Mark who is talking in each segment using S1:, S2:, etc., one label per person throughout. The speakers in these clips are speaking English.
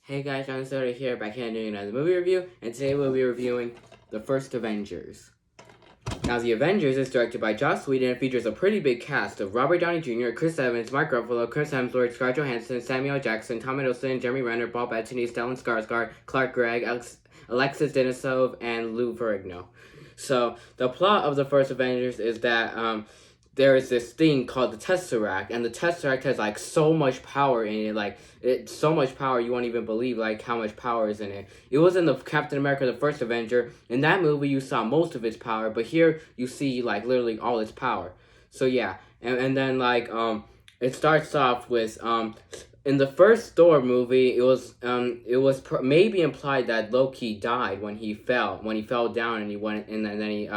S1: Hey guys, John Soda here, back here doing another movie review, and today we'll be reviewing the first Avengers. Now, The Avengers is directed by Joss Whedon and features a pretty big cast of Robert Downey Jr., Chris Evans, Mark Ruffalo, Chris Hemsworth, Scarlett Johansson, Samuel Jackson, Tom Hiddleston, Jeremy Renner, Paul Bettany, Stellan Skarsgård, Clark Gregg, Alexis Denisov, and Lou Ferrigno. So, the plot of the first Avengers is that there is this thing called the Tesseract, and the Tesseract has like so much power in it, it's so much power you won't even believe like how much power is in it. It was in the Captain America: The First Avenger. In that movie, you saw most of its power, but here you see like literally all its power. So yeah, and then it starts off with in the first Thor movie, it was maybe implied that Loki died when he fell down and he went and then he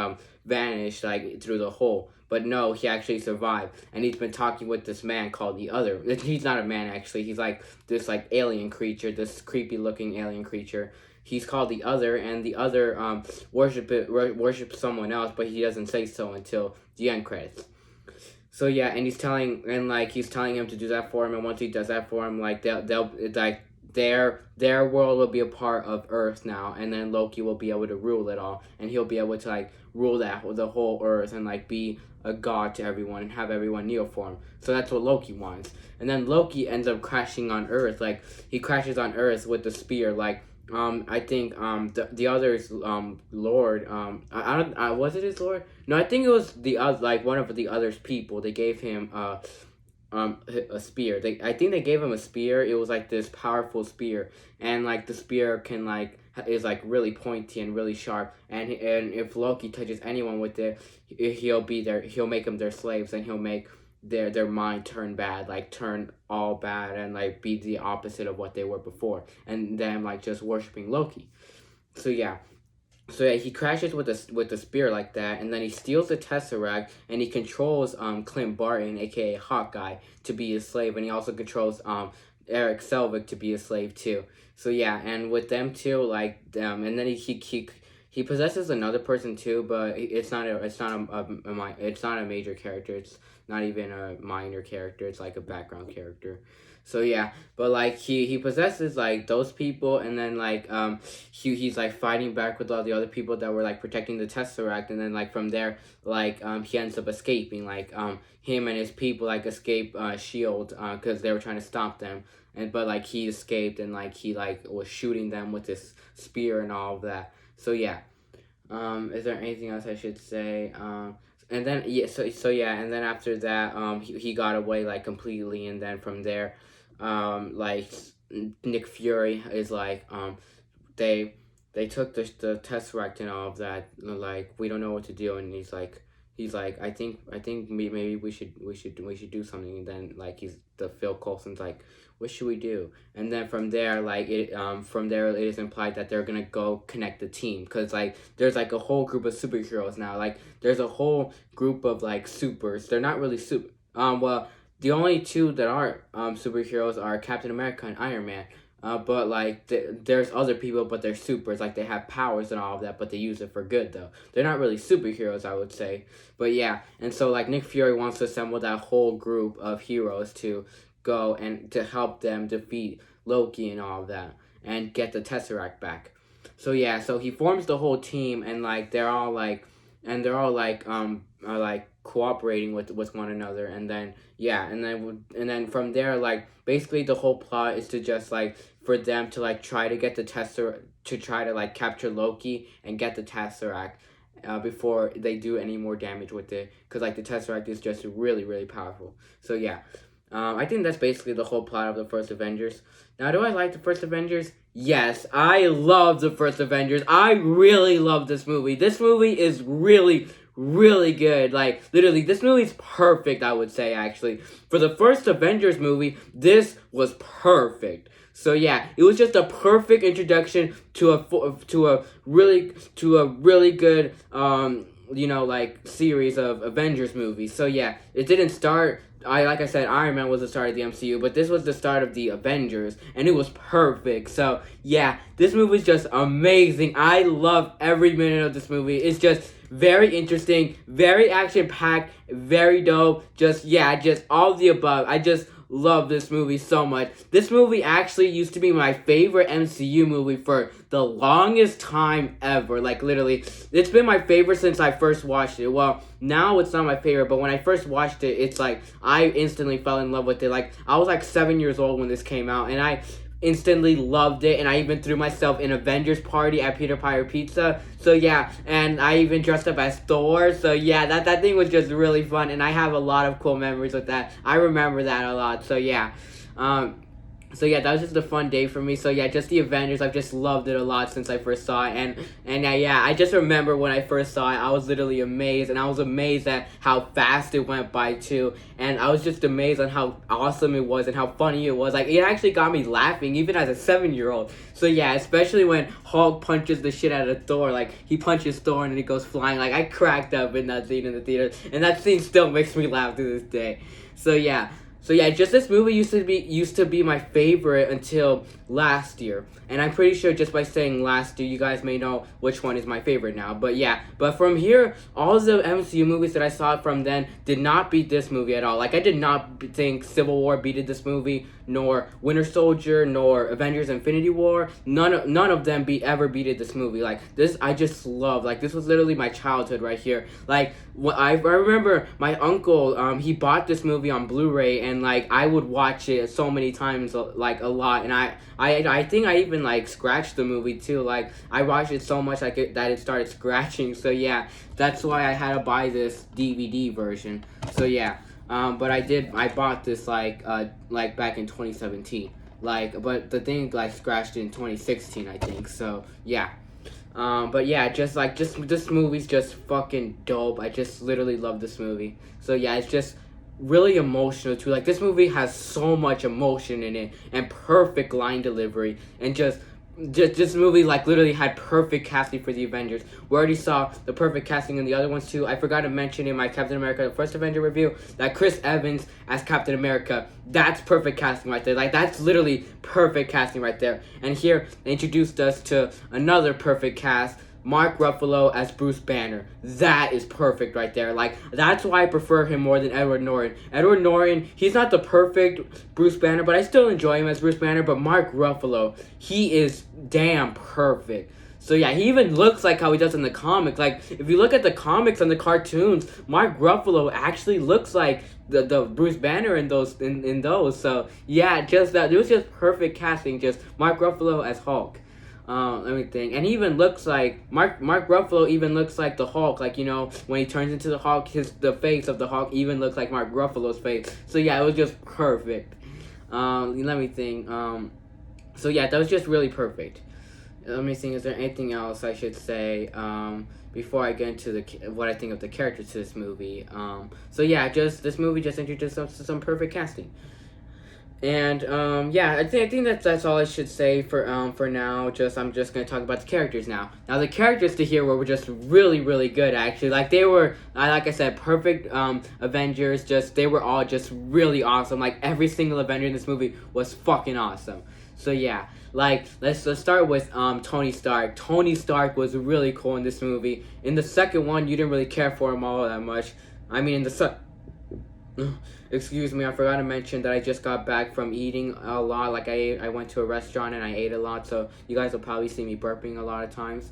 S1: vanished like through the hole. But no, he actually survived, and he's been talking with this man called the Other. He's not a man actually. He's like this like alien creature, this creepy looking alien creature. He's called the Other, and the Other worships someone else, but he doesn't say so until the end credits. So yeah, and he's telling him to do that for him, and once he does that for him, like they'll like their world will be a part of Earth now, and then Loki will be able to rule it all, and he'll be able to like rule the whole Earth and like be a god to everyone and have everyone kneel for him. So that's what Loki wants. And then Loki ends up crashing on Earth. Like he crashes on Earth with the spear. Like I think the other's Lord I don't was it his Lord? No, I think it was the other, like one of the other's people. They gave him a spear. I think they gave him a spear. It was like this powerful spear, and like the spear is like really pointy and really sharp, and if Loki touches anyone with it, he'll make them their slaves, and he'll make their mind turn bad, like turn all bad, and like be the opposite of what they were before, and them like just worshiping Loki. So yeah, he crashes with the spear like that, and then he steals the Tesseract, and he controls Clint Barton, aka Hawkeye, to be his slave, and he also controls Eric Selvig to be a slave too. So yeah, and with them too, and then he possesses another person too, but it's not a major character. It's not even a minor character. It's like a background character. So yeah, but like he possesses like those people, and then he's like fighting back with all the other people that were like protecting the Tesseract, and then like from there he ends up escaping. Him and his people like escape Shield because they were trying to stop them, but like he escaped, and like he like was shooting them with this spear and all of that. So yeah, is there anything else I should say? And then and then after that he got away like completely, and then from there Nick Fury is they took the Tesseract and all of that, like we don't know what to do, and he's like I think maybe we should do something, and then like Phil Coulson's like, what should we do? And then from there it is implied that they're gonna go connect the team, because like there's like a whole group of superheroes now. Like there's a whole group of like supers. They're not really super well, the only two that aren't superheroes are Captain America and Iron Man. But like there's other people, but they're supers. Like they have powers and all of that, but they use it for good though. They're not really superheroes, I would say. But yeah, and so like Nick Fury wants to assemble that whole group of heroes to go and to help them defeat Loki and all of that, and get the Tesseract back. So yeah, so he forms the whole team, and like they're all cooperating with one another, and then yeah, and then from there like basically the whole plot is to just like for them to like try to get the Tesseract, to try to like capture Loki and get the Tesseract before they do any more damage with it, because like the Tesseract is just really, really powerful. So yeah, I think that's basically the whole plot of the first Avengers. Now, do I like the first Avengers? Yes, I love the first Avengers. I really love this movie. This movie is really, really good. Like, literally, this movie's perfect, I would say, actually. For the first Avengers movie, this was perfect. So yeah, it was just a perfect introduction to a really good series of Avengers movies. So yeah, it didn't start. Like I said, Iron Man was the start of the MCU, but this was the start of the Avengers, and it was perfect. So yeah, this movie is just amazing. I love every minute of this movie. It's just very interesting, very action packed, very dope. Just all of the above. I just love this movie so much. This movie actually used to be my favorite MCU movie for the longest time ever. Like, literally, it's been my favorite since I first watched it. Well, now it's not my favorite, but when I first watched it, it's like, I instantly fell in love with it. Like, I was like 7 years old when this came out, and I instantly loved it, and I even threw myself in Avengers party at Peter Piper Pizza. So yeah, and I even dressed up as Thor. So yeah, that thing was just really fun, and I have a lot of cool memories with that. I remember that a lot. So yeah, so yeah, that was just a fun day for me. So yeah, just the Avengers, I've just loved it a lot since I first saw it. And yeah, I just remember when I first saw it, I was literally amazed. And I was amazed at how fast it went by too. And I was just amazed on how awesome it was and how funny it was. Like, it actually got me laughing, even as a 7-year-old. So yeah, especially when Hulk punches the shit out of Thor. Like, he punches Thor and he goes flying. Like, I cracked up in that scene in the theater. And that scene still makes me laugh to this day. So yeah. So yeah, just this movie used to be my favorite until last year. And I'm pretty sure just by saying last year, you guys may know which one is my favorite now. But yeah, but from here, all the MCU movies that I saw from then did not beat this movie at all. Like, I did not think Civil War beated this movie, nor Winter Soldier, nor Avengers Infinity War. None of them ever beated this movie. Like, this, I just love. Like, this was literally my childhood right here. Like, I remember my uncle, he bought this movie on Blu-ray, and like, I would watch it so many times, like a lot. And I think I even like scratched the movie too. Like, I watched it so much that it started scratching. So yeah, that's why I had to buy this DVD version. So yeah, but I bought this like back in 2017. Like, but the thing like scratched in 2016, I think. So yeah. But yeah, just this movie's just fucking dope. I just literally love this movie. So yeah, it's just really emotional too. Like, this movie has so much emotion in it and perfect line delivery, and just this movie like literally had perfect casting for the Avengers. We already saw the perfect casting in the other ones too. I forgot to mention in my Captain America the First Avenger review that Chris Evans as Captain America, that's perfect casting right there. Like, that's literally perfect casting right there. And here they introduced us to another perfect cast, Mark Ruffalo as Bruce Banner. That is perfect right there. Like, that's why I prefer him more than Edward Norton. Edward Norton, he's not the perfect Bruce Banner, but I still enjoy him as Bruce Banner. But Mark Ruffalo, he is damn perfect. So yeah, he even looks like how he does in the comics. Like, if you look at the comics and the cartoons, Mark Ruffalo actually looks like the Bruce Banner in those. So yeah, just that, it was just perfect casting. Just Mark Ruffalo as Hulk. Let me think. And he even looks like Mark Ruffalo even looks like the Hulk. Like, you know, when he turns into the Hulk, the face of the Hulk even looks like Mark Ruffalo's face. So yeah, it was just perfect. Let me think. So yeah, that was just really perfect. Let me think. Is there anything else I should say before I get into what I think of the characters to this movie? So yeah, just this movie just introduced us to some perfect casting. And yeah, I think that's all I should say for now. I'm just gonna talk about the characters now. Now, the characters to here were just really, really good actually. Like, they were, like I said, perfect Avengers. They were all just really awesome. Like, every single Avenger in this movie was fucking awesome. So yeah, like let's start with Tony Stark. Tony Stark was really cool in this movie. In the second one, you didn't really care for him all that much. I mean, in the excuse me, I forgot to mention that I just got back from eating a lot. Like, I went to a restaurant and I ate a lot, so you guys will probably see me burping a lot of times.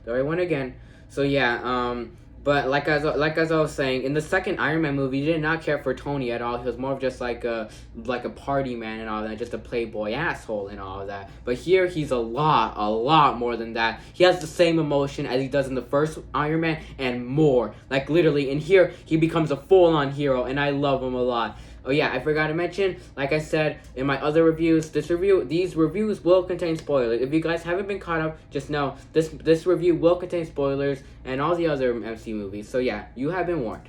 S1: There I went again. So yeah, but like as I was saying, in the second Iron Man movie, you did not care for Tony at all. He was more of just like a party man and all that, just a playboy asshole and all of that. But here, he's a lot more than that. He has the same emotion as he does in the first Iron Man and more. Like, literally, in here, he becomes a full-on hero, and I love him a lot. Oh yeah, I forgot to mention, like I said in my other reviews, these reviews will contain spoilers. If you guys haven't been caught up, just know this review will contain spoilers and all the other MC movies. So yeah, you have been warned.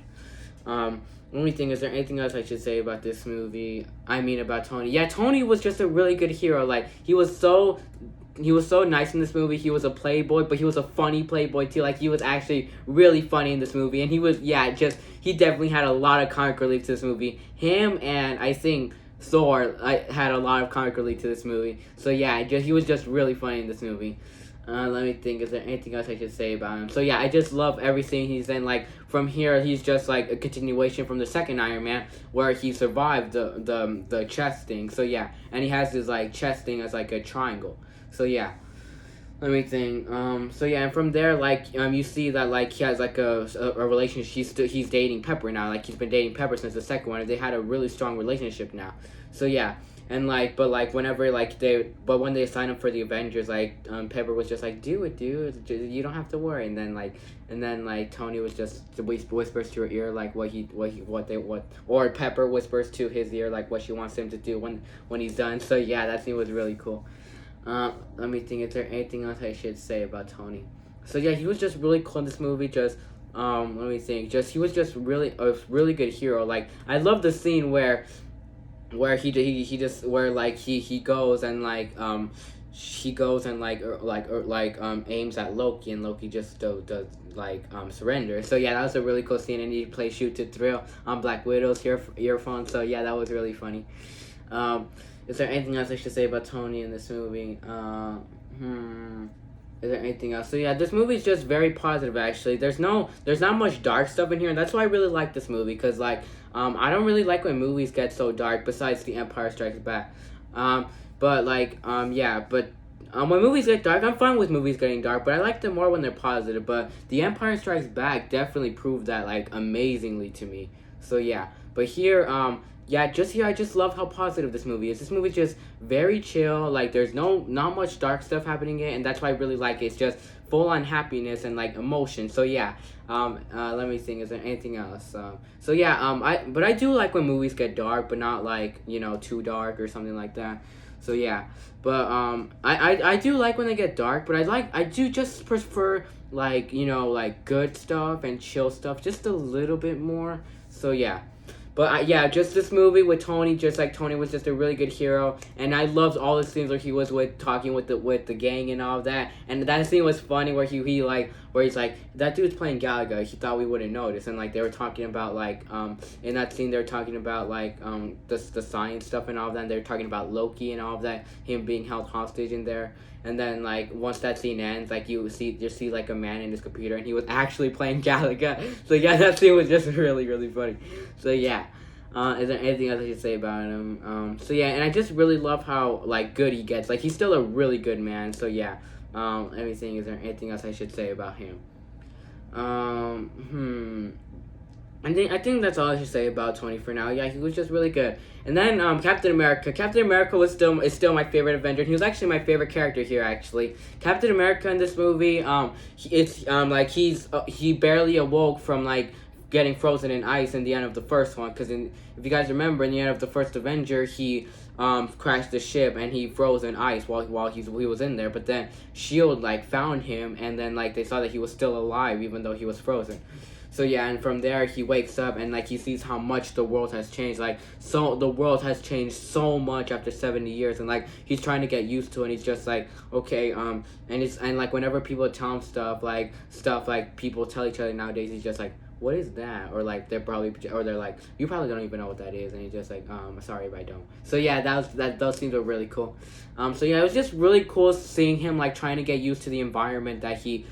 S1: Only thing, is there anything else I should say about this movie? I mean, about Tony. Yeah, Tony was just a really good hero. Like, he was so nice in this movie. He was a playboy, but he was a funny playboy too. Like, he was actually really funny in this movie. And he definitely had a lot of comic relief to this movie. Him and I think Thor had a lot of comic relief to this movie. So yeah, he was just really funny in this movie. Let me think. Is there anything else I should say about him? So yeah, I just love everything he's in. Like from here, he's just like a continuation from the second Iron Man, where he survived the chest thing. So yeah, and he has his like chest thing as like a triangle. So yeah. Let me think. So yeah, and from there, like, you see that like he has like a relationship. He's dating Pepper now. Like he's been dating Pepper since the second one, and they had a really strong relationship now. So yeah, and like, but like whenever like when they signed up for the Avengers, like Pepper was just like, do it, dude. You don't have to worry. And then like Tony was just whispers to her ear like or Pepper whispers to his ear like what she wants him to do when he's done. So yeah, that scene was really cool. Let me think. Is there anything else I should say about Tony? So yeah, he was just really cool in this movie. Just let me think. He was just really a really good hero. Like I love the scene where he just where like he goes and like he goes and aims at Loki, and Loki just does like surrender. So yeah, that was a really cool scene, and he plays Shoot to Thrill on Black Widow's earphones. So yeah, that was really funny. Is there anything else I should say about Tony in this movie? Is there anything else? So yeah, this movie is just very positive. Actually, there's not much dark stuff in here, and that's why I really like this movie. Cause like, I don't really like when movies get so dark. Besides The Empire Strikes Back, but like, yeah, but. When movies get dark, I'm fine with movies getting dark, but I like them more when they're positive. But The Empire Strikes Back definitely proved that like amazingly to me. So yeah, but here, yeah, just here I just love how positive this movie is. This movie's just very chill. Like there's not much dark stuff happening in it, and that's why I really like it. It's just full on happiness and like emotion. So yeah, let me think. Is there anything else? So yeah, I do like when movies get dark, but not like too dark or something like that. So yeah, but I do like when they get dark, but I do just prefer like like good stuff and chill stuff just a little bit more. So yeah. But yeah, just this movie with Tony, just like Tony was just a really good hero, and I loved all the scenes where he was talking with the gang and all of that. And that scene was funny where he like where he's like, that dude's playing Galaga. He thought we wouldn't notice, and like they were talking about like in that scene they were talking about like the science stuff and all of that. And they were talking about Loki and all of that, him being held hostage in there. And then like once that scene ends, like you see like a man in his computer, and he was actually playing Galaga. So yeah, that scene was just really funny. So yeah, is there anything else I should say about him? So yeah, and I just really love how like good he gets. Like he's still a really good man. So yeah, everything. Is there anything else I should say about him? I think that's all I should say about Tony for now. Yeah, he was just really good. And then Captain America. Captain America is still my favorite Avenger. He was actually my favorite character here. Actually, Captain America in this movie, he barely awoke from like getting frozen in ice in the end of the first one. Because if you guys remember, in the end of the first Avenger, he crashed the ship and he froze in ice while he was in there. But then Shield like found him, and then like they saw that he was still alive even though he was frozen. So yeah, and from there he wakes up and like he sees how much the world has changed. Like so the world has changed so much after 70 years, and like he's trying to get used to it, and he's just like, okay, and like whenever people tell him stuff like people tell each other nowadays, he's just like, what is that? Or like they're like, you probably don't even know what that is, and he's just like, sorry if I don't. So yeah, those scenes were really cool. So yeah, it was just really cool seeing him like trying to get used to the environment that he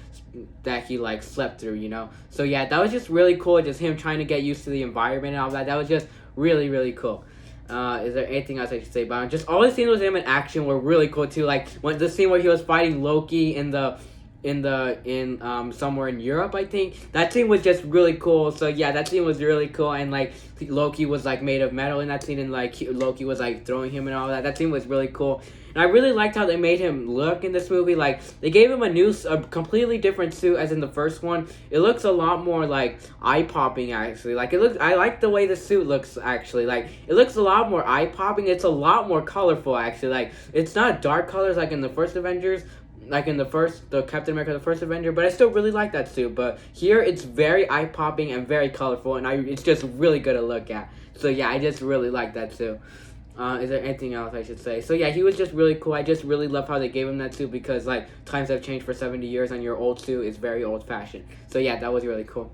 S1: like slept through, So yeah, that was just really cool, just him trying to get used to the environment and all that. That was just really cool. Is there anything else I should say about him? Just all the scenes with him in action were really cool too. Like when the scene where he was fighting Loki in somewhere in Europe, I think that scene was just really cool. So yeah, that scene was really cool, and like Loki was like made of metal in that scene, and like Loki was like throwing him and all that. That scene was really cool, and I really liked how they made him look in this movie. Like they gave him a completely different suit as in the first one. It looks a lot more like eye popping actually. Like I like the way the suit looks actually. Like it looks a lot more eye popping. It's a lot more colorful actually. Like it's not dark colors like in the first Avengers, like in the Captain America, the first Avenger, but I still really like that suit. But here, it's very eye-popping and very colorful, and it's just really good to look at. So yeah, I just really like that suit. Is there anything else I should say? So yeah, he was just really cool. I just really love how they gave him that suit because like times have changed for 70 years, and your old suit is very old-fashioned. So yeah, that was really cool.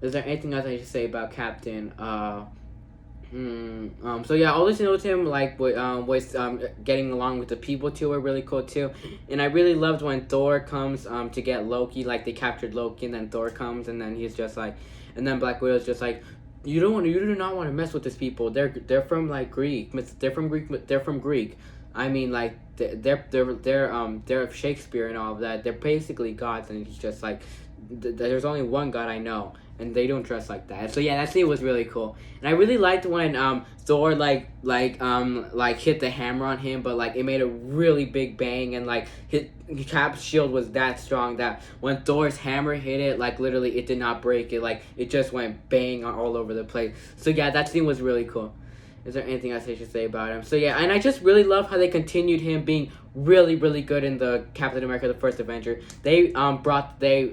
S1: Is there anything else I should say about Captain? So yeah, all the scenes with him, like was getting along with the people too, were really cool too, and I really loved when Thor comes to get Loki. Like they captured Loki, and then Thor comes, and then he's just like, and then Black Widow's just like, you do not want to mess with these people. They're from like Greek. They're from Greek. They're from Greek. I mean, like they're Shakespeare and all of that. They're basically gods, and he's just like, there's only one God I know, and they don't dress like that. So yeah, that scene was really cool, and I really liked when Thor like hit the hammer on him, but like it made a really big bang, and like Cap's shield was that strong that when Thor's hammer hit it, like literally it did not break it, like it just went bang all over the place. So yeah, that scene was really cool. Is there anything else I should say about him? So yeah, and I just really love how they continued him being really, really good in the Captain America: The First Avenger. They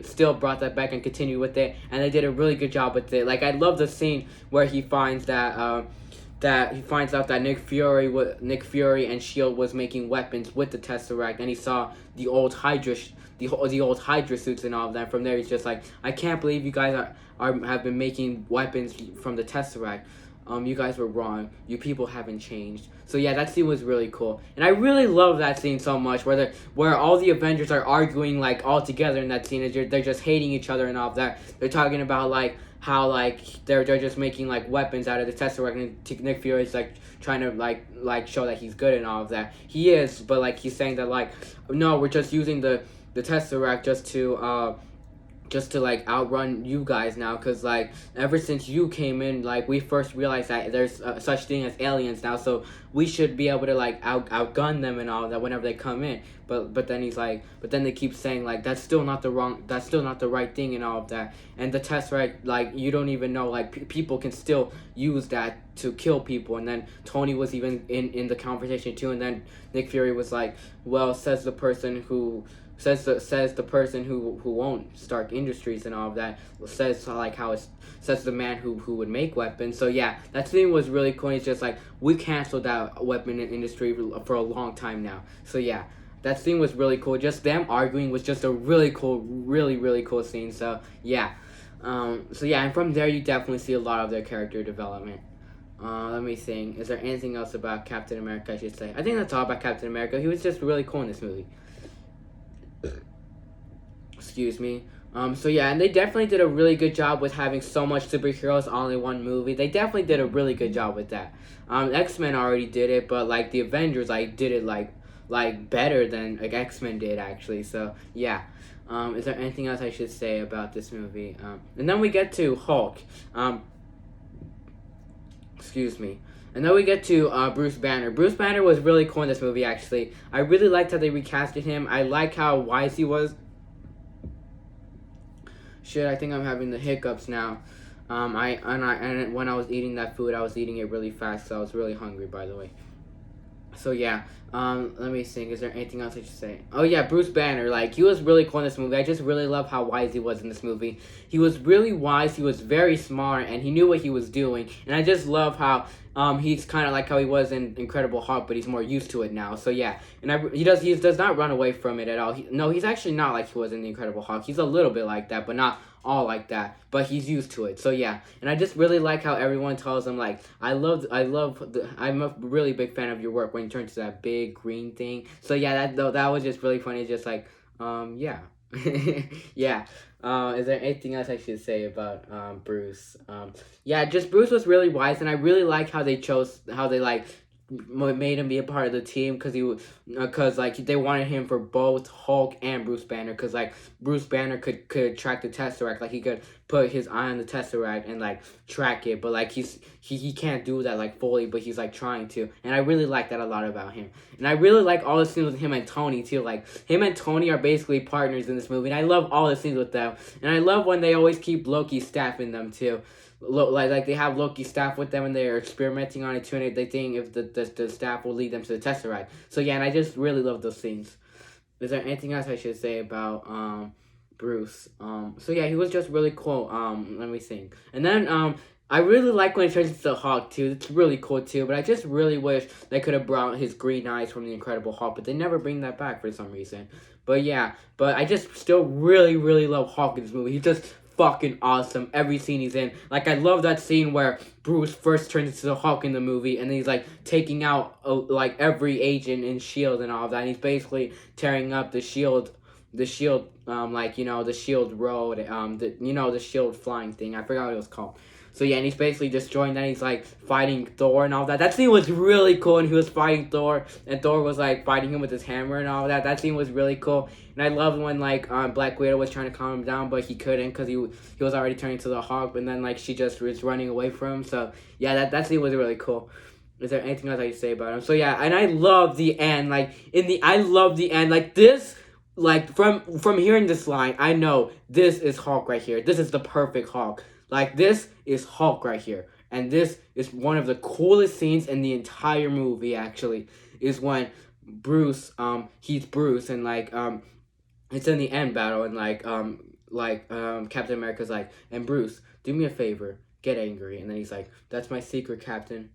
S1: still brought that back and continued with it, and they did a really good job with it. Like I love the scene where he finds that he finds out that Nick Fury and Shield was making weapons with the Tesseract, and he saw the old Hydra. The old Hydra suits and all of that. From there, he's just like, I can't believe you guys have been making weapons from the Tesseract. You guys were wrong. You people haven't changed. So yeah, that scene was really cool, and I really love that scene so much. Where all the Avengers are arguing like all together in that scene, is they're just hating each other and all of that. They're talking about like how like they're just making like weapons out of the Tesseract, and Nick Fury's like trying to like show that he's good and all of that. He is, but like he's saying that like, no, we're just using the Tesseract just to like outrun you guys now, because like ever since you came in, like we first realized that there's such thing as aliens now, so we should be able to like outgun them and all that whenever they come in. But then he's like, but then they keep saying like that's still not the right thing and all of that. And the Tesseract, like you don't even know, like people can still use that to kill people. And then Tony was even in the conversation too, and then Nick Fury was like, well, says the person who owned Stark Industries and all of that, says like how it says the man who would make weapons. So yeah, that scene was really cool. It's just like we canceled that weapon industry for a long time now. So yeah, that scene was really cool. Just them arguing was just a really cool, really cool scene. So yeah, and from there you definitely see a lot of their character development. Let me think. Is there anything else about Captain America I should say? I think that's all about Captain America. He was just really cool in this movie. Excuse me. So yeah, and they definitely did a really good job with having so much superheroes all in one movie. They definitely did a really good job with that. X-Men already did it, but like the Avengers like did it like better than like X-Men did actually. So yeah. Is there anything else I should say about this movie? And then we get to Hulk. Excuse me. And then we get to Bruce Banner. Bruce Banner was really cool in this movie actually. I really liked how they recasted him. I like how wise he was. Shit, I think I'm having the hiccups now. And when I was eating that food, I was eating it really fast, so I was really hungry, by the way. So yeah, let me think. Is there anything else I should say? Oh yeah, Bruce Banner. Like he was really cool in this movie. I just really love how wise he was in this movie. He was really wise. He was very smart, and he knew what he was doing. And I just love how he's kind of like how he was in Incredible Hulk, but he's more used to it now. So yeah, and he does not run away from it at all. He's actually not like he was in the Incredible Hulk. He's a little bit like that, but not all like that, but he's used to it. So yeah, and I just really like how everyone tells him like, I'm a really big fan of your work when you turn to that big green thing. So yeah, that was just really funny. Just like yeah. Yeah. Is there anything else I should say about Bruce? Yeah, just Bruce was really wise, and I really like how they like made him be a part of the team, because like they wanted him for both Hulk and Bruce Banner, because like Bruce Banner could track the Tesseract, like he could put his eye on the Tesseract and like track it, but like he can't do that like fully, but he's like trying to, and I really like that a lot about him. And I really like all the scenes with him and Tony too. Like him and Tony are basically partners in this movie, and I love all the scenes with them. And I love when they always keep Loki staffing them too. Like they have Loki staff with them, and they're experimenting on it too, and they think if the staff will lead them to the Tesseract. So yeah, and I just really love those scenes. Is there anything else I should say about Bruce? So yeah, he was just really cool. Let me think. And then I really like when he turns into the Hulk too. It's really cool too. But I just really wish they could have brought his green eyes from the Incredible Hulk, but they never bring that back for some reason. But yeah, but I just still really love Hulk in this movie. He's just fucking awesome. Every scene he's in. Like, I love that scene where Bruce first turns into the Hulk in the movie, and then he's, like, taking out, like, every agent in S.H.I.E.L.D. and all of that, and he's basically tearing up the S.H.I.E.L.D., like, you know, the S.H.I.E.L.D. road, you know, the S.H.I.E.L.D. flying thing. I forgot what it was called. So yeah, and he's basically destroying that. He's like fighting Thor and all that. That scene was really cool, and he was fighting Thor, and Thor was like fighting him with his hammer and all that. That scene was really cool, and I loved when like Black Widow was trying to calm him down, but he couldn't because he was already turning to the Hulk, and then like she just was running away from him. So yeah, that scene was really cool. Is there anything else I can say about him? So yeah, and I love the end. Like I love the end. Like this. Like from hearing this line, I know this is Hulk right here. This is the perfect Hulk. Like this is Hulk right here, and this is one of the coolest scenes in the entire movie. Actually, is when Bruce, he's Bruce, and like it's in the end battle, and Captain America's like, and Bruce, do me a favor, get angry, and then he's like, that's my secret, Captain.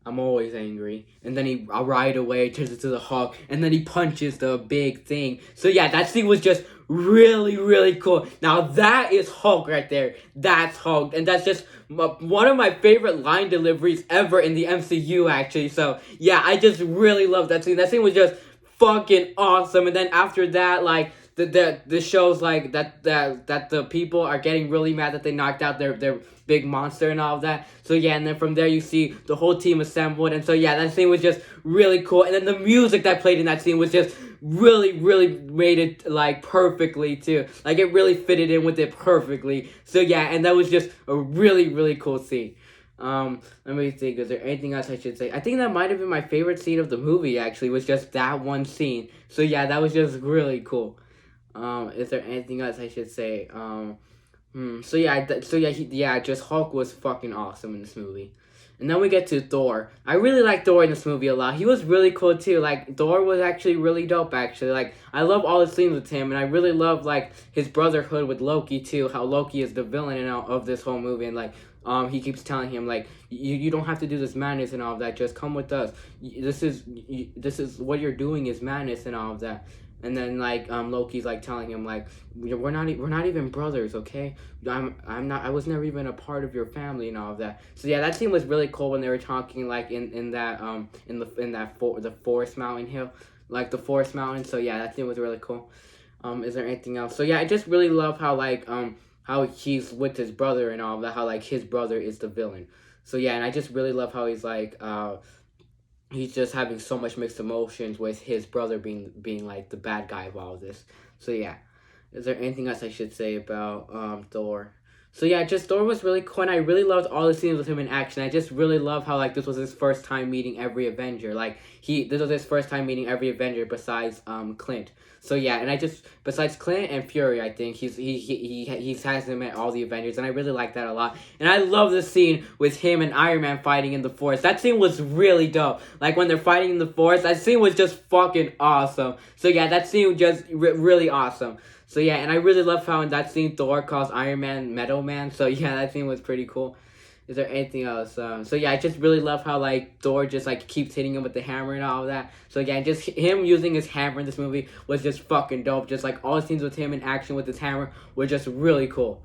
S1: I'm always angry. And then he right away turns into the Hulk. And then he punches the big thing. So yeah, that scene was just really, really cool. Now that is Hulk right there. That's Hulk. And that's just one of my favorite line deliveries ever in the MCU, actually. So yeah, I just really love that scene. That scene was just fucking awesome. And then after that, like, the shows like that the people are getting really mad that they knocked out their big monster and all of that. So yeah, and then from there you see the whole team assembled, and so yeah, that scene was just really cool. And then the music that played in that scene was just really, really made it like perfectly too. Like it really fitted in with it perfectly. So yeah, and that was just a really, really cool scene. Let me think, is there anything else I should say? I think that might have been my favorite scene of the movie, actually, was just that one scene. So yeah, that was just really cool. Is there anything else I should say? So yeah, just Hulk was fucking awesome in this movie. And then we get to Thor. I really like Thor in this movie a lot. He was really cool too. Like Thor was actually really dope. Actually, like I love all the scenes with him, and I really love like his brotherhood with Loki too. How Loki is the villain and all of this whole movie, and like he keeps telling him like you don't have to do this madness and all of that. Just come with us. This is what you're doing is madness and all of that. And then like Loki's like telling him like we're not even brothers, okay? I was never even a part of your family and all of that. So yeah, that scene was really cool when they were talking like in the Forest Mountain Hill, like the Forest Mountain. So yeah, that scene was really cool. Is there anything else? So yeah, I just really love how like how he's with his brother and all of that. How like his brother is the villain. So yeah, and I just really love how he's like he's just having so much mixed emotions with his brother being like the bad guy of all of this. So yeah, is there anything else I should say about Thor? So yeah, just Thor was really cool, and I really loved all the scenes with him in action. I just really love how like this was his first time meeting every Avenger. Like this was his first time meeting every Avenger besides Clint. So yeah, and I just besides Clint and Fury, I think he hasn't met all the Avengers, and I really like that a lot. And I love the scene with him and Iron Man fighting in the forest. That scene was really dope. Like when they're fighting in the forest, that scene was just fucking awesome. So yeah, that scene was just really awesome. So yeah, and I really love how in that scene Thor calls Iron Man Metal Man. So yeah, that scene was pretty cool. Is there anything else? So yeah, I just really love how like Thor just like keeps hitting him with the hammer and all of that. So again, just him using his hammer in this movie was just fucking dope. Just like all the scenes with him in action with his hammer were just really cool.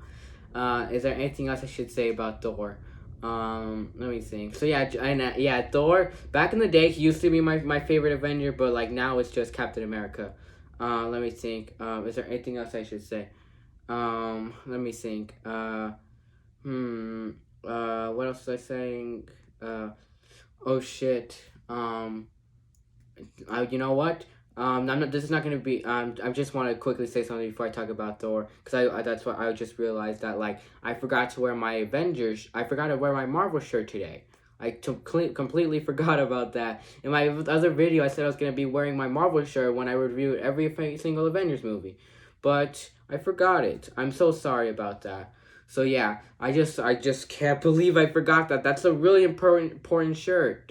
S1: Is there anything else I should say about Thor? Let me think. So yeah, Thor. Back in the day, he used to be my favorite Avenger, but like now it's just Captain America. Let me think. Is there anything else I should say? Let me think. What else was I saying? Oh shit. You know what? I'm not. This is not gonna be. I just want to quickly say something before I talk about Thor, because that's what I just realized that like I forgot to wear my Avengers. I forgot to wear my Marvel shirt today. I completely forgot about that. In my other video, I said I was gonna be wearing my Marvel shirt when I reviewed every single Avengers movie, but I forgot it. I'm so sorry about that. So yeah, I just can't believe I forgot that. That's a really important shirt,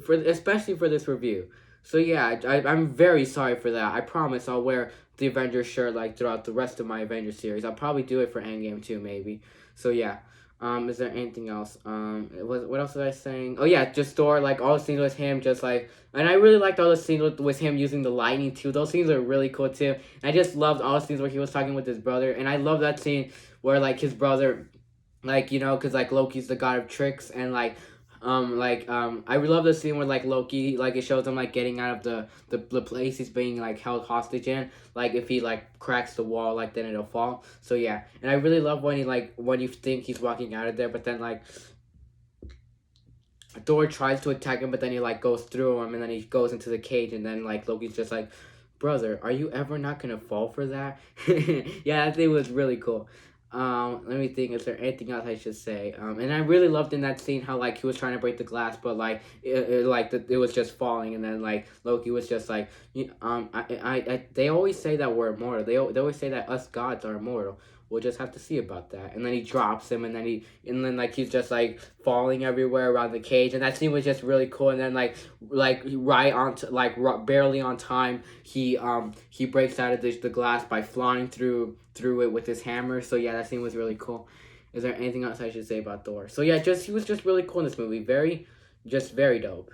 S1: especially for this review. So yeah, I'm very sorry for that. I promise I'll wear the Avengers shirt like throughout the rest of my Avengers series. I'll probably do it for Endgame too, maybe. So yeah, Is there anything else? What else was I saying? Oh yeah, just Thor. Like all the scenes with him, just like, and I really liked all the scenes with him using the lightning too. Those scenes are really cool too. And I just loved all the scenes where he was talking with his brother, and I love that scene where like his brother, like because like Loki's the god of tricks, and I love the scene where like Loki, like it shows him like getting out of the place he's being like held hostage in. Like if he like cracks the wall, like then it'll fall. So yeah, and I really love when he like when you think he's walking out of there, but then like Thor tries to attack him, but then he like goes through him, and then he goes into the cage, and then like Loki's just like, brother, are you ever not gonna fall for that? Yeah, that thing was really cool. Let me think. Is there anything else I should say? And I really loved in that scene how like he was trying to break the glass, but like it was just falling, and then like Loki was just like, they always say that we're immortal. They always say that us gods are immortal. We'll just have to see about that. And then he drops him, and then like he's just like falling everywhere around the cage, and that scene was just really cool. And then like right on barely on time, he breaks out of the glass by flying through it with his hammer. So yeah, that scene was really cool. Is there anything else I should say about Thor? So yeah, he was just really cool in this movie. Very dope.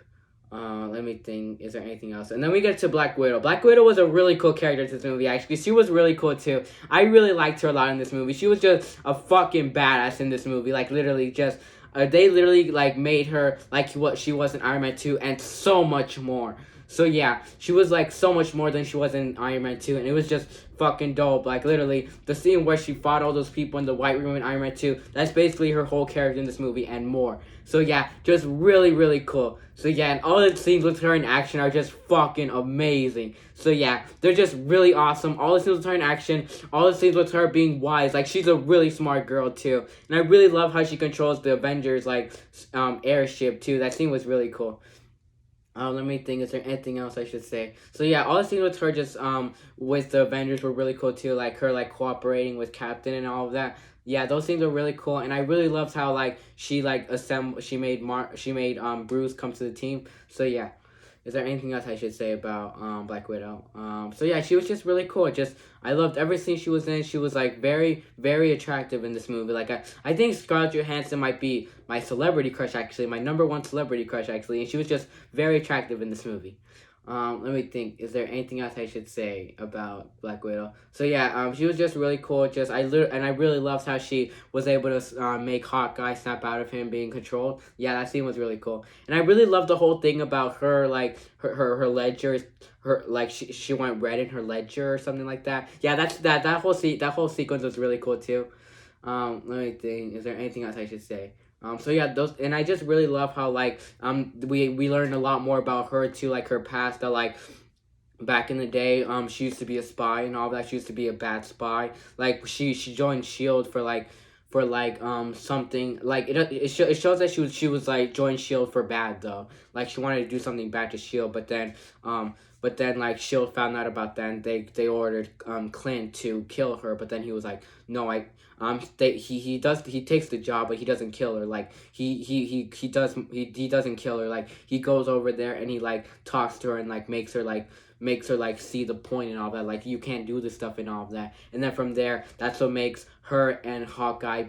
S1: Let me think. Is there anything else? And then we get to Black Widow. Black Widow was a really cool character in this movie, actually. She was really cool, too. I really liked her a lot in this movie. She was just a fucking badass in this movie. Like, literally, just... they literally, like, made her like what she was in Iron Man 2 and so much more. So, yeah, she was, like, so much more than she was in Iron Man 2, and it was just fucking dope. Like, literally, the scene where she fought all those people in the White Room in Iron Man 2, that's basically her whole character in this movie and more. So, yeah, just really, really cool. So, yeah, and all the scenes with her in action are just fucking amazing. So, yeah, they're just really awesome. All the scenes with her in action, all the scenes with her being wise. Like, she's a really smart girl, too. And I really love how she controls the Avengers, like, airship, too. That scene was really cool. Let me think. Is there anything else I should say? So yeah, all the scenes with her just with the Avengers were really cool too. Like her like cooperating with Captain and all of that. Yeah, those things are really cool, and I really loved how like she like she made Bruce come to the team. So yeah. Is there anything else I should say about Black Widow? So yeah, she was just really cool. Just I loved every scene she was in. She was like very, very attractive in this movie. Like I think Scarlett Johansson might be my celebrity crush actually, my number one celebrity crush actually, and she was just very attractive in this movie. Let me think. Is there anything else I should say about Black Widow? So yeah, she was just really cool. Just I really loved how she was able to make Hawkeye snap out of him being controlled. Yeah, that scene was really cool. And I really loved the whole thing about her like her ledger, her like she went red in her ledger or something like that. Yeah, that whole sequence was really cool too. Let me think. Is there anything else I should say? So yeah, those, and I just really love how like we learned a lot more about her too, like her past, that like back in the day she used to be a spy and all that. She used to be a bad spy. Like she joined Shield for something like it shows that she was like joined Shield for bad though. Like she wanted to do something bad to Shield, but then like Shield found out about that, and they ordered Clint to kill her, but then he was like, no, he takes the job, but he doesn't kill her. Like he doesn't kill her. Like he goes over there and he like talks to her and like makes her like see the point and all that. Like you can't do this stuff and all of that. And then from there, that's what makes her and Hawkeye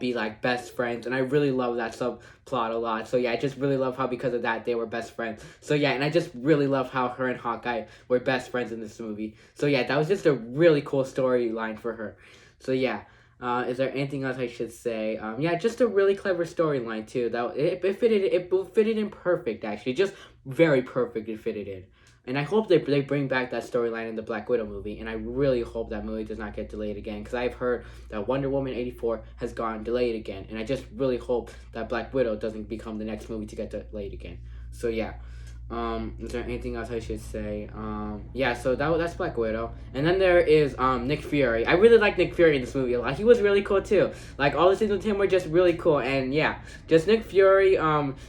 S1: be like best friends, and I really love that subplot a lot. So yeah, I just really love how because of that they were best friends. So yeah, and I just really love how her and Hawkeye were best friends in this movie. So yeah, that was just a really cool storyline for her. So yeah. Is there anything else I should say? Yeah, just a really clever storyline too. That it fitted in perfect actually, just very perfect. It fitted in, and I hope they bring back that storyline in the Black Widow movie. And I really hope that movie does not get delayed again, because I've heard that Wonder Woman 84 has gone delayed again, and I just really hope that Black Widow doesn't become the next movie to get delayed again. So yeah. Is there anything else I should say? Yeah, so that's Black Widow. And then there is Nick Fury. I really like Nick Fury in this movie a lot. He was really cool too. Like all the scenes with him were just really cool. And yeah, just Nick Fury,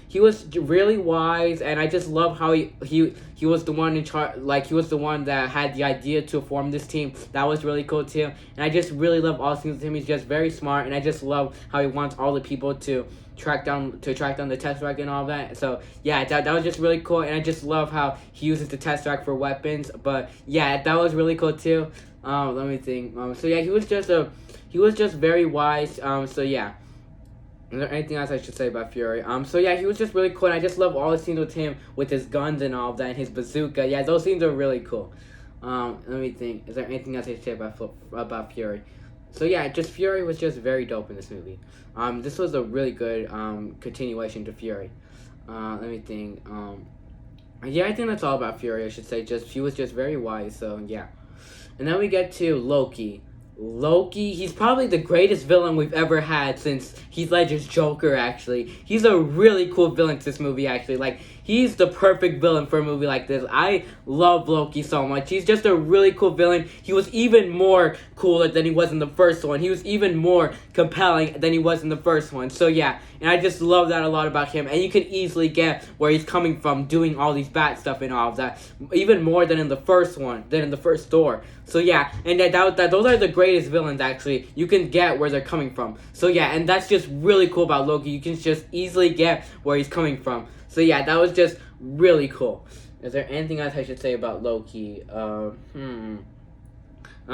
S1: he was really wise, and I just love how he was the one in charge. Like he was the one that had the idea to form this team. That was really cool too. And I just really love all the scenes with him. He's just very smart, and I just love how he wants all the people to track down the Tesseract and all that. So yeah, that was just really cool, and I just love how he uses the Tesseract for weapons. But yeah, that was really cool too. Let me think. So yeah, he was just very wise. So yeah. Is there anything else I should say about Fury? So yeah, he was just really cool, and I just love all the scenes with him, with his guns and all of that, and his bazooka. Yeah, those scenes are really cool. Let me think. Is there anything else I should say about Fury? So yeah, just Fury was just very dope in this movie. This was a really good continuation to Fury. Let me think. Yeah, I think that's all about Fury. I should say. Just he was just very wise. So yeah, and then we get to Loki. Loki, he's probably the greatest villain we've ever had since Heath Ledger's Joker, actually. He's a really cool villain to this movie, actually. Like, he's the perfect villain for a movie like this. I love Loki so much. He's just a really cool villain. He was even more cooler than he was in the first one. He was even more compelling than he was in the first one. So, yeah, and I just love that a lot about him. And you can easily get where he's coming from doing all these bad stuff and all of that. Even more than in the first one, than in the first Thor. So, yeah, and those are the greatest villains, actually. You can get where they're coming from. So, yeah, and that's just really cool about Loki. You can just easily get where he's coming from. So, yeah, that was just really cool. Is there anything else I should say about Loki?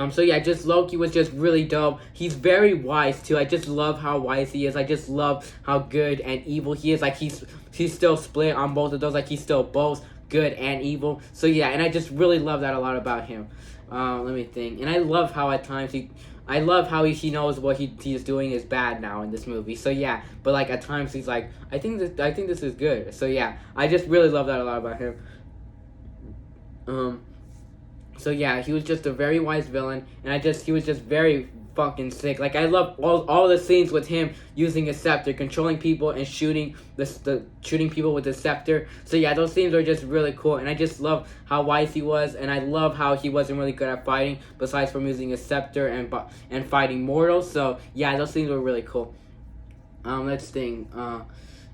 S1: So yeah, just Loki was just really dope. He's very wise too. I just love how wise he is. I just love how good and evil he is. Like he's still split on both of those. Like he's still both good and evil. So yeah, and I just really love that a lot about him. Let me think. And I love how at times he knows what he's doing is bad now in this movie. So yeah, but like at times he's like, I think this is good. So yeah, I just really love that a lot about him. So yeah, he was just a very wise villain, and he was just very fucking sick. Like I love all the scenes with him using a scepter, controlling people and shooting shooting people with the scepter. So yeah, those scenes are just really cool, and I just love how wise he was, and I love how he wasn't really good at fighting, besides from using a scepter and fighting mortals. So yeah, those scenes were really cool. Let's think.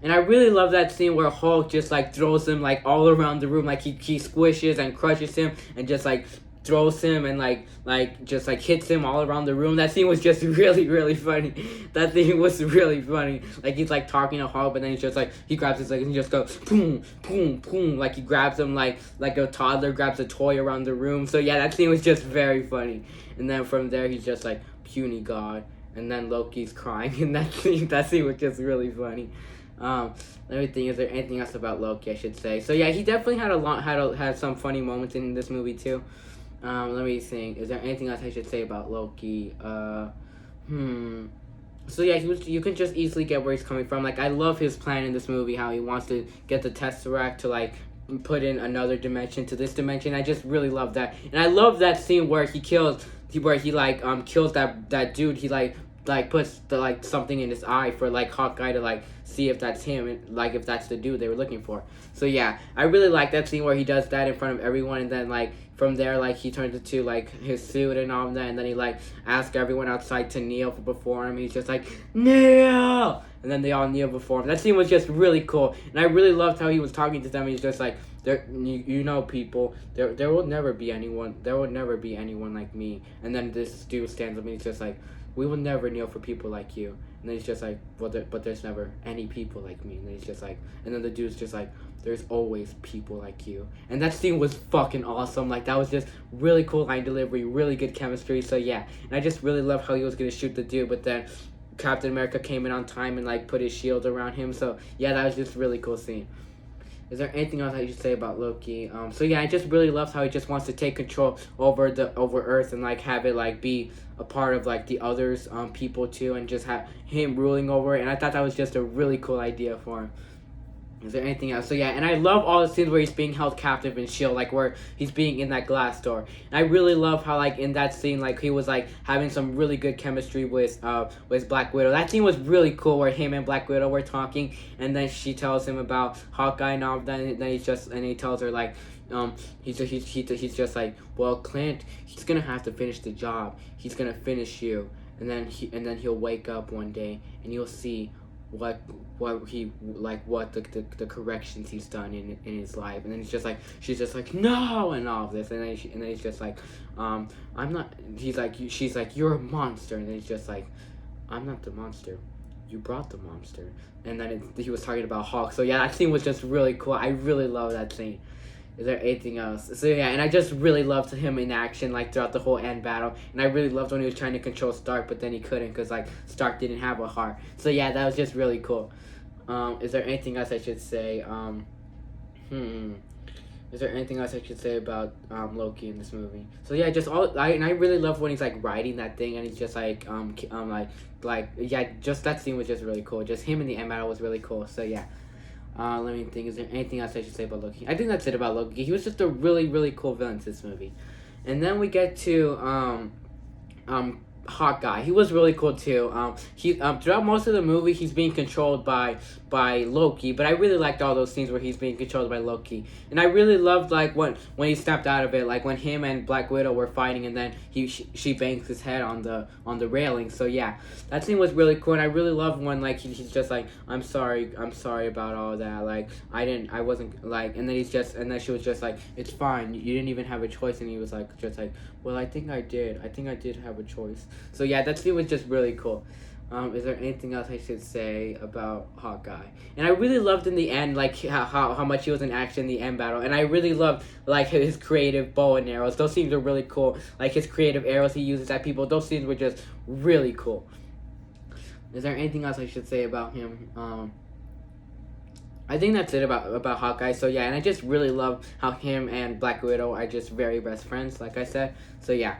S1: And I really love that scene where Hulk just like throws him like all around the room, like he squishes and crushes him and just like throws him and like just like hits him all around the room. That scene was just really funny. That scene was really funny. Like he's like talking to Hulk, but then he's just like he grabs his leg and he just goes boom boom boom, like he grabs him like a toddler grabs a toy around the room. So yeah, that scene was just very funny. And then from there he's just like puny god, and then Loki's crying, and that scene was just really funny. Let me think. Is there anything else about Loki I should say? So yeah, he definitely had some funny moments in this movie too. Let me think. Is there anything else I should say about Loki? So yeah, you can just easily get where he's coming from. Like I love his plan in this movie, how he wants to get the Tesseract to like put in another dimension to this dimension. I just really love that, and I love that scene where he kills that dude. He like puts something in his eye for like Hawkeye to like see if that's him, and like if that's the dude they were looking for. So yeah, I really like that scene where he does that in front of everyone, and then like from there like he turns into like his suit and all of that, and then he like asks everyone outside to kneel before him. He's just like kneel, and then they all kneel before him. That scene was just really cool, and I really loved how he was talking to them. He's just like, people, there will never be anyone like me. And then this dude stands up and he's just like, we will never kneel for people like you. And then he's just like, but there's never any people like me. And then he's just like, and then the dude's just like, there's always people like you. And that scene was fucking awesome. Like that was just really cool line delivery, really good chemistry. So yeah, and I just really love how he was gonna shoot the dude, but then Captain America came in on time and like put his shield around him. So yeah, that was just a really cool scene. Is there anything else I should say about Loki? So yeah, I just really loved how he just wants to take control over Earth and like have it like be a part of like the others people too, and just have him ruling over it. And I thought that was just a really cool idea for him. Is there anything else? So yeah, and I love all the scenes where he's being held captive in S.H.I.E.L.D., like where he's being in that glass door. And I really love how like in that scene, like he was like having some really good chemistry with Black Widow. That scene was really cool where him and Black Widow were talking, and then she tells him about Hawkeye and all of that, and then he tells her like he's just like, well, Clint, he's gonna have to finish the job. He's gonna finish you, and then he'll wake up one day and you'll see what the corrections he's done in his life. And then she's just like no, and all of this, and then he's just like I'm not, she's like, you're a monster, and then he's just like, I'm not the monster, you brought the monster. And then he was talking about Hulk. So yeah, that scene was just really cool. I really love that scene. Is there anything else? So yeah, and I just really loved him in action, like throughout the whole end battle, and I really loved when he was trying to control Stark, but then he couldn't because like Stark didn't have a heart. So yeah, that was just really cool. Is there anything else I should say? Is there anything else I should say about Loki in this movie? So yeah, just I really love when he's like riding that thing and he's just like yeah, just that scene was just really cool. Just him in the end battle was really cool. So yeah. Let me think. Is there anything else I should say about Loki? I think that's it about Loki. He was just a really cool villain to this movie. And then we get to Hawkeye. He was really cool too. He throughout most of the movie he's being controlled by Loki, but I really liked all those scenes where he's being controlled by Loki. And I really loved like when he stepped out of it, like when him and Black Widow were fighting and then she bangs his head on the railing. So yeah, that scene was really cool, and I really loved when like he's just like, I'm sorry about all that, like I wasn't like, and then she was just like, it's fine, you didn't even have a choice, and he was like just like, well, I think I did have a choice. So yeah, that scene was just really cool. Is there anything else I should say about Hawkeye? And I really loved in the end, like how much he was in action in the end battle, and I really loved like his creative bow and arrows. Those scenes were really cool. Like his creative arrows he uses at people. Those scenes were just really cool. Is there anything else I should say about him? I think that's it about Hawkeye. So yeah, and I just really love how him and Black Widow are just very best friends, like I said. So yeah.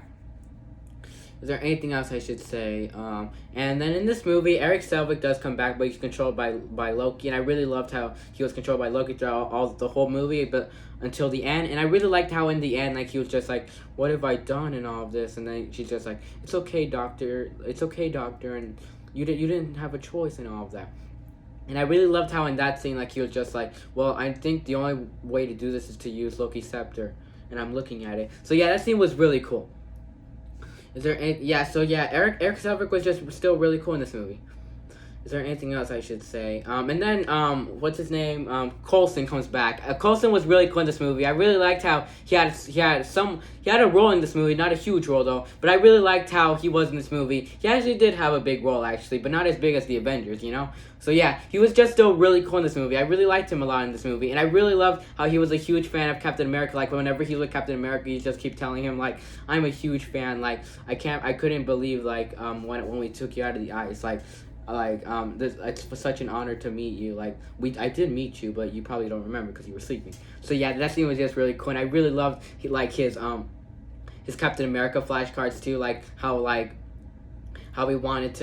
S1: Is there anything else I should say? And then in this movie, Eric Selvig does come back, but he's controlled by Loki, and I really loved how he was controlled by Loki throughout the whole movie, but until the end. And I really liked how in the end, like he was just like, "What have I done?" and all of this, and then she's just like, "It's okay, doctor. It's okay, doctor," and you didn't have a choice and all of that. And I really loved how in that scene, like he was just like, "Well, I think the only way to do this is to use Loki's scepter," and I'm looking at it. So yeah, that scene was really cool. Is there any, yeah, so yeah, Eric Selvig was just still really cool in this movie. Is there anything else I should say? And then, what's his name? Coulson comes back. Coulson was really cool in this movie. I really liked how he had a role in this movie, not a huge role though, but I really liked how he was in this movie. He actually did have a big role actually, but not as big as the Avengers, you know? So yeah, he was just still really cool in this movie. I really liked him a lot in this movie, and I really loved how he was a huge fan of Captain America. Like whenever he was with Captain America, he just keep telling him like, I'm a huge fan. Like I couldn't believe like when we took you out of the ice. It's such an honor to meet you. Like I did meet you, but you probably don't remember because you were sleeping. So yeah, that scene was just really cool, and I really loved his Captain America flashcards too. Like how he wanted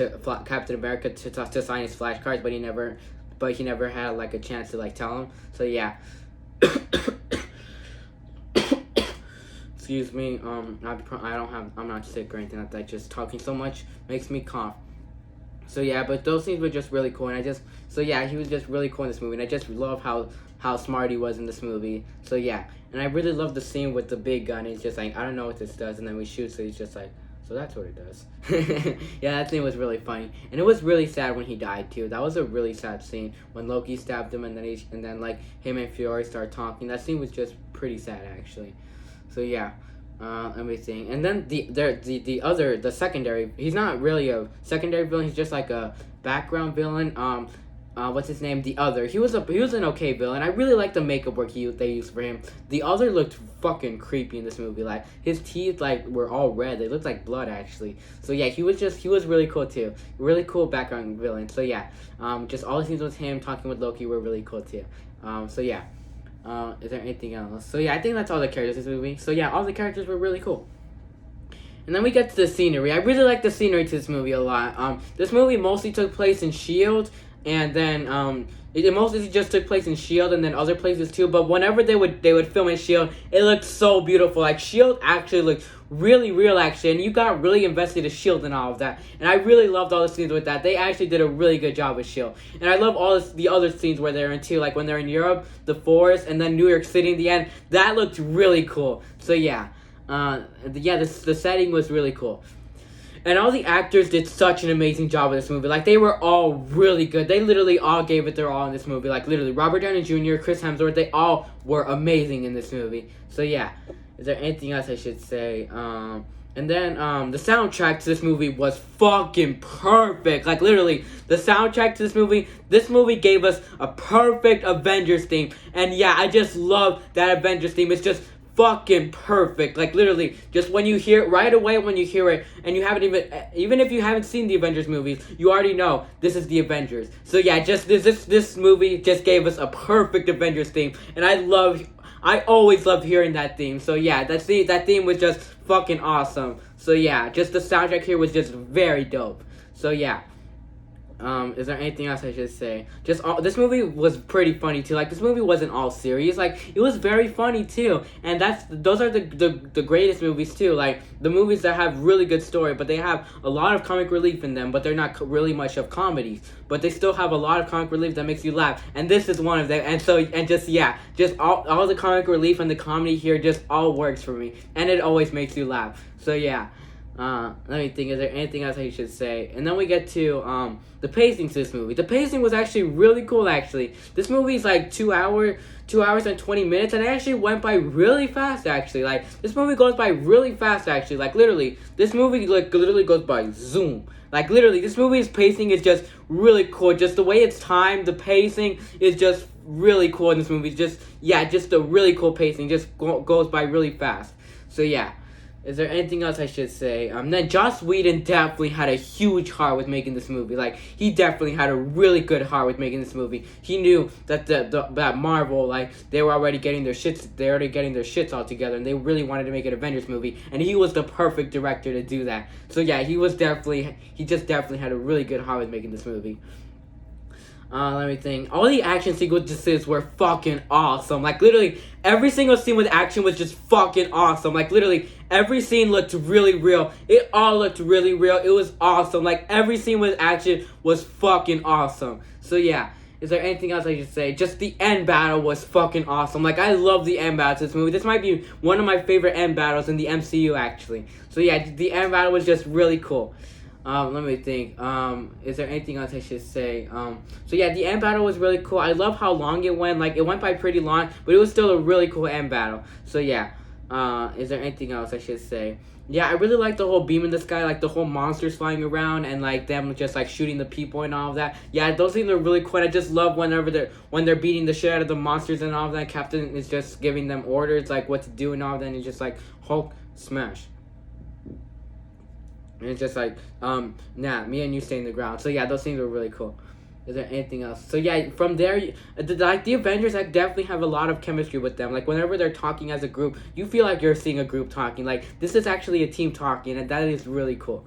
S1: Captain America to sign his flashcards, but he never had like a chance to like tell him. So yeah. Excuse me. I'm not sick or anything like that. Just talking so much makes me cough. So yeah, but those scenes were just really cool, and he was just really cool in this movie, and I just love how smart he was in this movie. So yeah, and I really love the scene with the big gun. He's just like, I don't know what this does, and then we shoot, so he's just like, so that's what it does. Yeah, that scene was really funny, and it was really sad when he died too. That was a really sad scene when Loki stabbed him, and then like him and Fury start talking. That scene was just pretty sad actually. So yeah. Everything, and then the secondary. He's not really a secondary villain. He's just like a background villain. What's his name? The Other. He was an okay villain. I really like the makeup work they used for him. The Other looked fucking creepy in this movie. Like his teeth were all red. They looked like blood actually. So yeah, he was really cool too. Really cool background villain. So yeah, just all the scenes with him talking with Loki were really cool too. So yeah. Is there anything else? So yeah, I think that's all the characters in this movie. So yeah, all the characters were really cool. And then we get to the scenery. I really like the scenery to this movie a lot. This movie mostly took place in S.H.I.E.L.D. and then it mostly just took place in S.H.I.E.L.D. and then other places too. But whenever they would film in S.H.I.E.L.D., it looked so beautiful. Like S.H.I.E.L.D. actually looked really real actually, and you got really invested in S.H.I.E.L.D. and all of that. And I really loved all the scenes with that. They actually did a really good job with S.H.I.E.L.D. And I love all the other scenes where they're in too, like when they're in Europe, the forest, and then New York City in the end. That looked really cool. So yeah, the setting was really cool. And all the actors did such an amazing job in this movie. Like, they were all really good. They literally all gave it their all in this movie. Like, literally, Robert Downey Jr., Chris Hemsworth, they all were amazing in this movie. So, yeah. Is there anything else I should say? And then the soundtrack to this movie was fucking perfect. Like literally, the soundtrack to this movie gave us a perfect Avengers theme. And yeah, I just love that Avengers theme. It's just fucking perfect. Like literally, just when you hear it right away, when you hear it, and you haven't even if you haven't seen the Avengers movies, you already know this is the Avengers. So yeah, just this movie just gave us a perfect Avengers theme, and I always loved hearing that theme. So yeah, that theme was just fucking awesome. So yeah, just the soundtrack here was just very dope. So yeah. Is there anything else I should say? This movie was pretty funny too. Like this movie wasn't all serious. Like it was very funny too. And those are the greatest movies too. Like the movies that have really good story, but they have a lot of comic relief in them, but they're not really much of comedies. But they still have a lot of comic relief that makes you laugh. And this is one of them. And so just all the comic relief and the comedy here just all works for me. And it always makes you laugh. So yeah. Let me think, is there anything else I should say? And then we get to the pacing to this movie. The pacing was actually really cool actually. This movie is like 2 hours and 20 minutes, and it actually went by really fast actually. Like this movie goes by really fast actually. Like literally, this movie literally goes by zoom. Like literally, this movie's pacing is just really cool. Just the way it's timed, the pacing is just really cool in this movie. Just a really cool pacing. Just goes by really fast. So yeah. Is there anything else I should say? Then Joss Whedon definitely had a huge heart with making this movie. Like he definitely had a really good heart with making this movie. He knew that that Marvel, like they were already getting their shits all together, and they really wanted to make an Avengers movie, and he was the perfect director to do that. So yeah, he just definitely had a really good heart with making this movie. Let me think. All the action sequences were fucking awesome. Like, literally, every single scene with action was just fucking awesome. Like, literally, every scene looked really real. It all looked really real. It was awesome. Like, every scene with action was fucking awesome. So, yeah. Is there anything else I should say? Just the end battle was fucking awesome. Like, I love the end battle to this movie. This might be one of my favorite end battles in the MCU, actually. So, yeah, the end battle was just really cool. Let me think. Is there anything else I should say? So yeah, the end battle was really cool. I love how long it went. Like, it went by pretty long, but it was still a really cool end battle. So yeah. Is there anything else I should say? Yeah, I really like the whole beam in the sky, like the whole monsters flying around and like them just like shooting the people and all of that. Yeah, those things are really cool. I just love when they're beating the shit out of the monsters and all of that. Captain is just giving them orders like what to do and all of that, and he's just like Hulk smash. And it's just like, nah, me and you stay in the ground. So yeah, those things were really cool. Is there anything else? So yeah, from there, the Avengers, I definitely have a lot of chemistry with them. Like whenever they're talking as a group, you feel like you're seeing a group talking. Like this is actually a team talking, and that is really cool.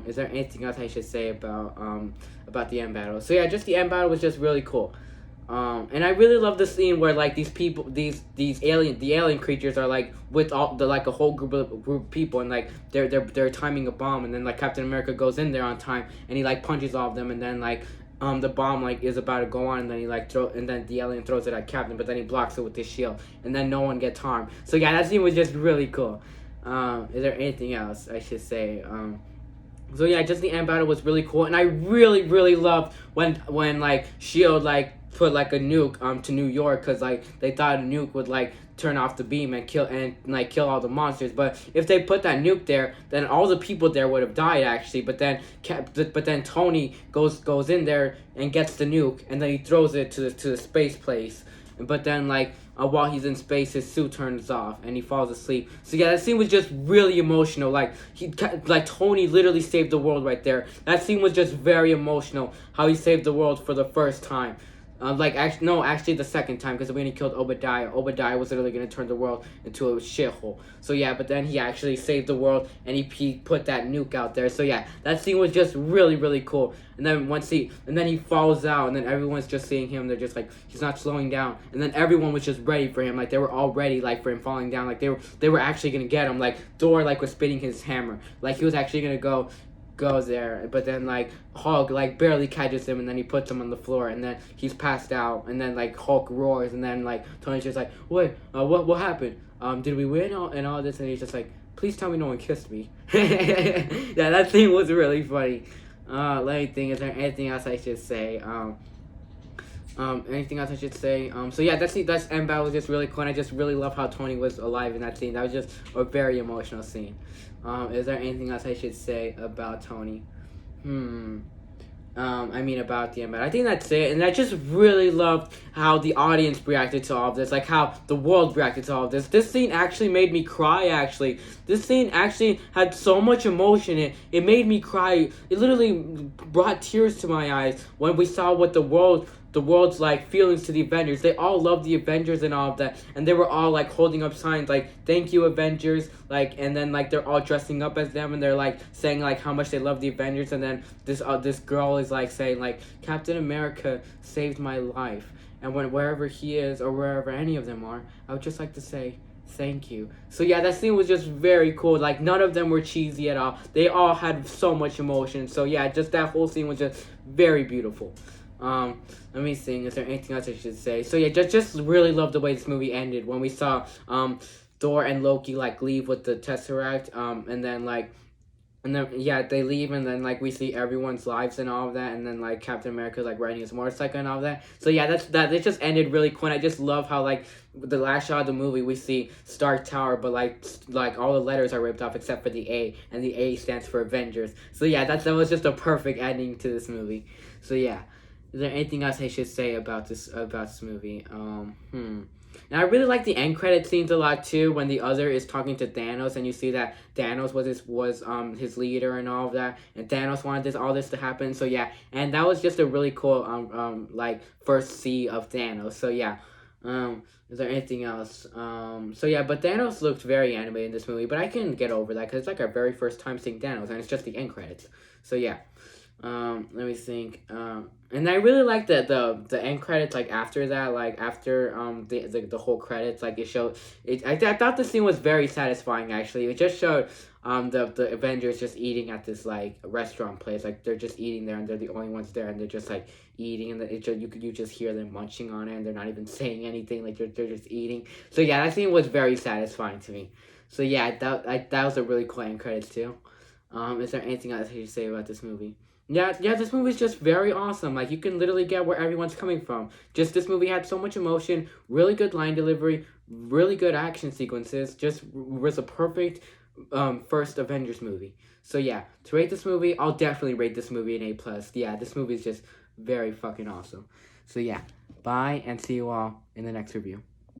S1: Is there anything else I should say about the end battle? So yeah, just the end battle was just really cool. And I really love the scene where like these people, the alien creatures are like with all the like a whole group of people, and like they're timing a bomb, and then like Captain America goes in there on time, and he like punches all of them, and then like the bomb like is about to go on, and then and then the alien throws it at Captain, but then he blocks it with his shield, and then no one gets harmed. So yeah, that scene was just really cool. Is there anything else I should say? So yeah, just the end battle was really cool, and I really loved when like Shield like put like a nuke to New York, because like they thought a nuke would like turn off the beam and kill all the monsters. But if they put that nuke there, then all the people there would have died actually. But then Tony goes in there and gets the nuke, and then he throws it to the space place. But then like while he's in space, his suit turns off and he falls asleep. So yeah, that scene was just really emotional. Like Tony literally saved the world right there. That scene was just very emotional. How he saved the world for the first time. Actually the second time, because when he killed Obadiah was literally going to turn the world into a shithole. So yeah, but then he actually saved the world, and he put that nuke out there. So yeah, that scene was just really cool. And then he falls out, and then everyone's just seeing him. They're just like, he's not slowing down. And then everyone was just ready for him. Like they were all ready, like for him falling down. Like they were actually going to get him. Like Thor like was spitting his hammer. Like he was actually going to go there, but then like Hulk like barely catches him, and then he puts him on the floor, and then he's passed out, and then like Hulk roars, and then like Tony's just like, wait, what happened? Did we win and all this? And he's just like, please tell me no one kissed me. Yeah, that thing was really funny. Let me think, is there anything else I should say? Anything else I should say? So yeah, that's end battle was just really cool. And I just really love how Tony was alive in that scene. That was just a very emotional scene. Is there anything else I should say about Tony? I mean about the end battle. I think that's it. And I just really loved how the audience reacted to all of this, like how the world reacted to all of this. This scene actually made me cry. Actually, this scene actually had so much emotion. It made me cry. It literally brought tears to my eyes when we saw what the world's like feelings to the Avengers. They all love the Avengers and all of that, and they were all like holding up signs like "Thank you, Avengers," like, and then like they're all dressing up as them, and they're like saying like how much they love the Avengers, and then this girl is like saying like Captain America saved my life, and wherever he is or wherever any of them are, I would just like to say thank you. So yeah, that scene was just very cool. Like none of them were cheesy at all. They all had so much emotion. So yeah, just that whole scene was just very beautiful. Let me think. Is there anything else I should say? So yeah, just really love the way this movie ended when we saw Thor and Loki like leave with the Tesseract. And then yeah, they leave, and then like we see everyone's lives and all of that, and then like Captain America like riding his motorcycle and all of that. So yeah, that. It just ended really cool. And I just love how like the last shot of the movie we see Stark Tower, but like all the letters are ripped off except for the A, and the A stands for Avengers. So yeah, that was just a perfect ending to this movie. So yeah. Is there anything else I should say about this movie? And I really like the end credit scenes a lot too. When the other is talking to Thanos, and you see that Thanos was his leader and all of that, and Thanos wanted all this to happen. So yeah, and that was just a really cool like first see of Thanos. So yeah. Is there anything else? So yeah, but Thanos looked very animated in this movie, but I can get over that because it's like our very first time seeing Thanos, and it's just the end credits. So yeah. Let me think. And I really like the end credits, like after that, like after the whole credits, like it showed it. I thought the scene was very satisfying. Actually, it just showed the Avengers just eating at this like restaurant place, like they're just eating there, and they're the only ones there, and they're just like eating, and you just hear them munching on it, and they're not even saying anything, like they're just eating. So yeah, that scene was very satisfying to me. So yeah, that was a really cool end credits too. Is there anything else you should say about this movie? Yeah, this movie's just very awesome. Like, you can literally get where everyone's coming from. Just, this movie had so much emotion, really good line delivery, really good action sequences. Just was a perfect first Avengers movie. So yeah, to rate this movie, I'll definitely rate this movie an A+. Yeah, this movie is just very fucking awesome. So yeah, bye, and see you all in the next review.